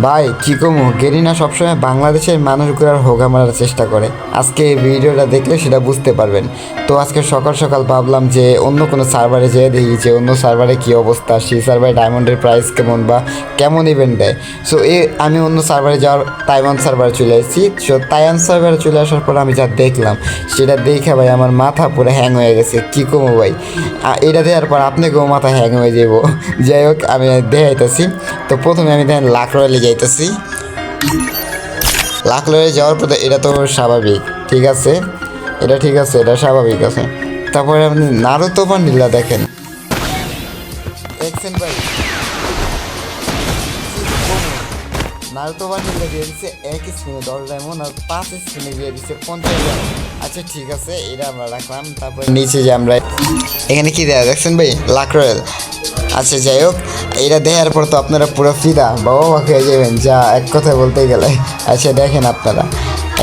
ভাই কি কমু গেরিনা সবসময় বাংলাদেশের মানুষগুলোর হোগা মারার চেষ্টা করে। আজকে এই ভিডিওটা দেখলে সেটা বুঝতে পারবেন। তো আজকে সকাল সকাল ভাবলাম যে অন্য কোনো সার্ভারে যেয়ে দেখি যে অন্য সার্ভারে কী অবস্থা, সেই সার্ভারে ডায়মন্ডের প্রাইস কেমন বা কেমন ইভেন্ট দেয়। সো আমি অন্য সার্ভারে যাওয়ার তাইওয়ান সার্ভারে চলে এসেছি। সো তাইওয়ান সার্ভারে চলে আসার পর আমি যা দেখলাম সেটা দেখে ভাই আমার মাথা পুরো হ্যাং হয়ে গেছে। কী কমু ভাই, এটা দেওয়ার পর আপনাকেও মাথা হ্যাং হয়ে যাব। যাই হোক আমি দেখাইতেছি। তো প্রথমে আমি দেখেন লাখ রয়েলে যাইতেছি। লাখ রয়েলে যাওয়ার পরে এটা তো স্বাভাবিক, ঠিক আছে, এটা ঠিক আছে, এটা স্বাভাবিক আছে। তারপরে আপনি নারুতো বান্ডিলটা দেখেন, দেখছেন ভাই নারুতো বান্ডিলটা দিয়ে দিচ্ছে 1 স্পিনে 10 ডায়মন্ড আর 5 স্পিনে দিয়ে দিচ্ছে 50 ডায়মন্ড। আচ্ছা ঠিক আছে, এটা আমরা রাখলাম। তারপরে নিচে যে আমরা এখানে কি দেয়া দেখছেন ভাই, লাখ রয়েল। আচ্ছা যাই হোক, এটা দেখার পর তো আপনারা পুরো ফিদা বাবা অবাক হয়ে যাবেন যা এক কথা বলতে গেলে। আচ্ছা দেখেন আপনারা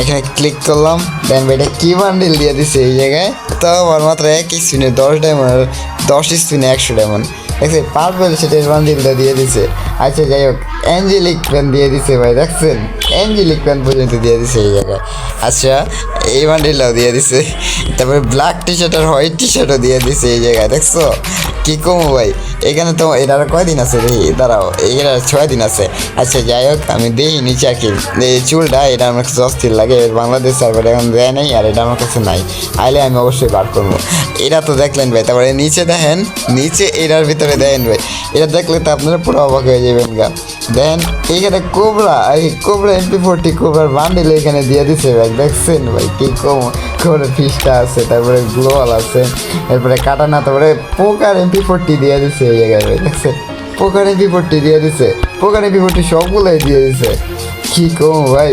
এখানে ক্লিক করলাম, দেন এটা কি বান্ডিল দিয়ে দিছে এই জায়গায়। তো আমার মাত্র 1 স্পিনে 10 ডায়মন্ড আর 10 স্পিনে 100 ডায়মন্ড। দেখছি পার্পল সেটের বান্ডিলটা দিয়ে দিছে। আচ্ছা যাই হোক, অ্যাঞ্জেলিক প্যান দিয়ে দিছে ভাই, দেখছেন অ্যাঞ্জেলিক প্যান পর্যন্ত দিয়ে দিছে এই জায়গায়। আচ্ছা এই বান্ডিলটাও দিয়ে দিছে। তারপরে ব্ল্যাক টি শার্ট আর হোয়াইট টি শার্টও দিয়ে দিছে এই জায়গায়, দেখছো কি কমু ভাই। এখানে তো এটার কয়দিন আছে দেখি, দাঁড়াও এটা 6 দিন আছে। আচ্ছা যাই হোক আমি দেখি নিচে আর কি এই চুলটা, এটা আমার কাছে অস্থির লাগে। বাংলাদেশ সার্ভারে এখন দেয় নাই আর এটা আমার কাছে নাই, আইলে আমি অবশ্যই বার করবো। এটা তো দেখলেন ভাই। তারপরে নিচে দেখেন, নিচে এটার ভিতরে দেখেন ভাই, এটা দেখলে তো আপনারা পুরো অবাক হয়ে যাবেন গা। দেখেন এইখানে কোবরা, এই কোবরা MP40 কোবরার বান্ডিল এখানে দিয়ে দিছে ভাই, দেখছেন ভাই কি কম। কোবরা ফিসটা আছে, তারপরে গ্লোয়াল আছে, এরপরে কাটানা, তারপরে পোকার MP40 দিয়ে দিছে এই জায়গায় ভাই, দেখছেন পোকার MP40 দিয়ে দিছে, পোকার MP40 সবগুলোই দিয়ে দিছে। কি কম ভাই,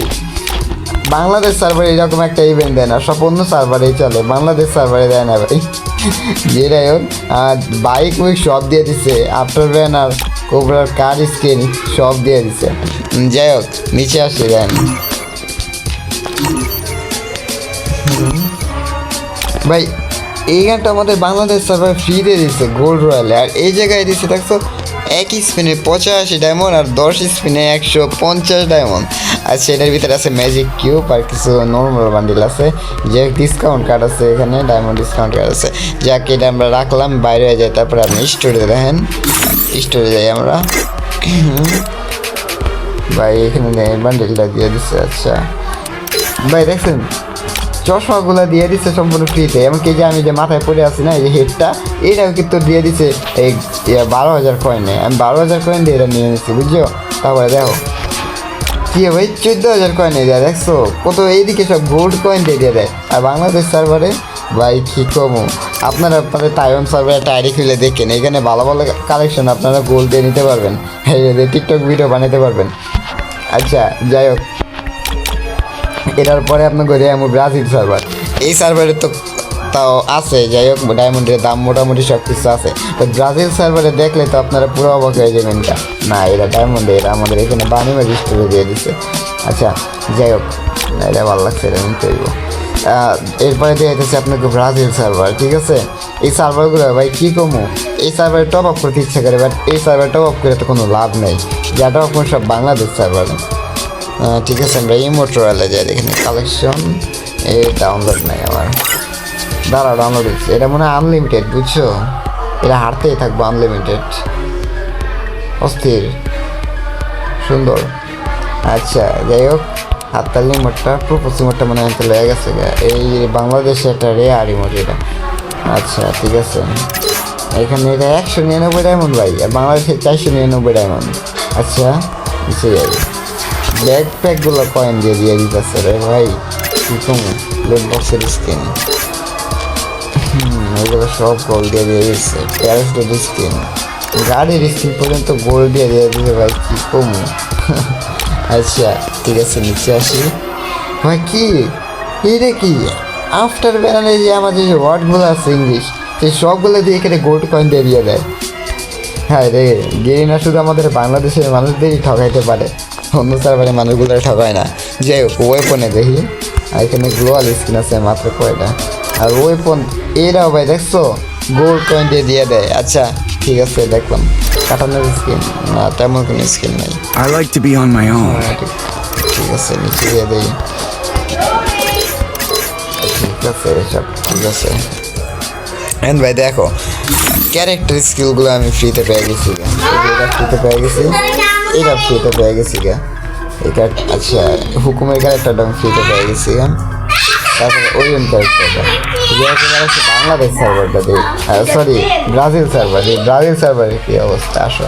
বাংলাদেশ সার্ভারে এরকম একটা ইভেন্ট দেয় না, সব অন্য সার্ভারেই চলে, বাংলাদেশ সার্ভারে দেয় না ভাই। যেটাই হোক, বাইক উইক সব দিয়ে দিছে, আফটার ব্যানার কোবরার কার স্কিন সব দিয়ে দিছে। যাই হোক নিচে আসি দেন ভাই, এই গানটা আমাদের বাংলাদেশ সার্ভার ফ্রি দিয়ে দিচ্ছে গোল্ড রয়্যালে। আর এই জায়গায় দিচ্ছে দেখছো 1 স্পিনে 85 ডায়মন্ড আর 10 স্পিনে 150 ডায়মন্ড। আর সেটার ভিতরে আছে ম্যাজিক কিউব আর কিছু নর্মাল বান্ডিল আছে, যে ডিসকাউন্ট কার্ড আছে, এখানে ডায়মন্ড ডিসকাউন্ট কার্ড আছে। যাকে এটা আমরা রাখলাম, বাইরে হয়ে যায়। তারপরে আপনি স্টোরে দেখেন, স্টোরে যাই আমরা ভাই, এখানে বান্ডিলটা দিয়ে দিচ্ছে। আচ্ছা ভাই দেখছেন চশমাগুলো দিয়ে দিচ্ছে সম্পূর্ণ ফ্রিতে। এমনকি যে আমি যে মাথায় পরে আছি না, এই যে হেডটা, এইটাও কিন্তু দিয়ে দিচ্ছে এই 12,000 কয়েনে। আমি 12,000 কয়েন দিয়ে এটা নিয়ে নিচ্ছি, বুঝছো। তারপরে দেখো কি ভাই 14,000 কয়েন দিয়ে দেয়, দেখছো কত। এইদিকে সব গোল্ড কয়েন দিয়ে দেয়। আর বাংলাদেশ সার্ভারে ভাই কি কমু, আপনারা আপনাদের তাইওয়ান সার্ভারে টাইরি খুলে দেখেন, এখানে ভালো ভালো কালেকশন আপনারা গোল্ড দিয়ে নিতে পারবেন, টিকটক ভিডিও বানাতে পারবেন। আচ্ছা যাই হোক, এটার পরে আপনার ঘরে আমি ব্রাজিল সার্ভার। এই সার্ভারে তো তাও আছে, যাই হোক ডায়মন্ডের দাম মোটামুটি সব কিছু আছে। তো ব্রাজিল সার্ভারে দেখলে তো আপনারা পুরো অবাক হয়ে যাবেন। না এটা ডায়মন্ডে, এটা আমাদের এখানে বানিমা ডিস্ট্রিক্টে দিয়ে দিচ্ছে। আচ্ছা যাই হোক, এটা ভালো লাগছে, এটা নিতে হইব। এরপরে দিয়ে দিচ্ছে আপনাকে ব্রাজিল সার্ভার, ঠিক আছে। এই সার্ভারগুলো ভাই কী কমু, এই সার্ভারে টপ আপ করতে ইচ্ছা করে, বাট এই সার্ভার টপ আপ করে তো কোনো লাভ নেই, যা টপ আপ সব বাংলাদেশ সার্ভারে। ঠিক আছে আমরা ইমোট রয়্যালে যাই, দেখেন কালেকশন এই ডাউনলোড নাই আমার, দাঁড়া ডাউনলোড হচ্ছে। এটা মনে হয় আনলিমিটেড, বুঝছো, এটা হারতেই থাকবো আনলিমিটেড, অস্থির সুন্দর। আচ্ছা যাই হোক, হাততাল ইমোটটা প্রোপোজ ইমোটটা মনে হয় লেগে গেছে, এই বাংলাদেশে একটা রেয়ার ইমোট এটা। আচ্ছা ঠিক আছে, এখানে এটা 199 ডায়মন্ড ভাই, আর বাংলাদেশে 499 ডায়মন্ড। আচ্ছা নিচে যাই, ব্যাকপ্যাকগুলো কয়েন দিয়ে দিয়ে দিতেছে রে ভাই, কি কম লোড বক্সের স্কিন, ওইগুলো সব গোল্ড দিয়ে দিয়ে দিচ্ছে। প্যারাসুটের স্কিন, গাড়ির স্কিন পর্যন্ত গোল্ড দিয়ে দিয়ে দিতে ভাই, কি কম। আচ্ছা ঠিক আছে নিচে আসি ভাই, কি এইটা কি আফটার ব্যানারে যে আমাদের যে ওয়ার্ডগুলো আছে ইংলিশ, সেই সবগুলো দিয়ে এখানে গোল্ড কয়েন দিয়ে দিয়ে দেয়। হ্যাঁ রে, গেরিনা শুধু আমাদের বাংলাদেশের মানুষদেরই ঠকাইতে পারে, অন্য সার্ভারে মানুষগুলো ঠকায় না। যাই হোক ওয়েপনে দেখি, আর এখানে গ্লোয়াল স্কিন আছে মাত্র কয়টা, আর ওয়েপন এরাও ভাই দেখছো গোল্ড কয়েন দিয়ে দিয়ে দেয়। আচ্ছা ঠিক আছে দেখলাম কাটানোর স্কিন না তেমন কোনো স্কিন নেই I like to be on my own. ঠিক আছে নিচে দিয়ে দিই ঠিক আছে সব ঠিক আছে এন্ড ভাই দেখো ক্যারেক্টার স্কিলগুলো আমি ফ্রিতে পেয়ে গেছি এটা ফ্রিতে পেয়ে গেছি এটা ফ্রিতে পেয়ে গেছি গা এটা আচ্ছা হুকুমের ক্যারেক্টারটা আমি ফ্রিতে পেয়ে গেছি গা তারপরে ওরিয়ন ক্যারেক্টারটা বাংলাদেশ সার্ভারটা দিই সরি ব্রাজিল সার্ভারের কী অবস্থা আসো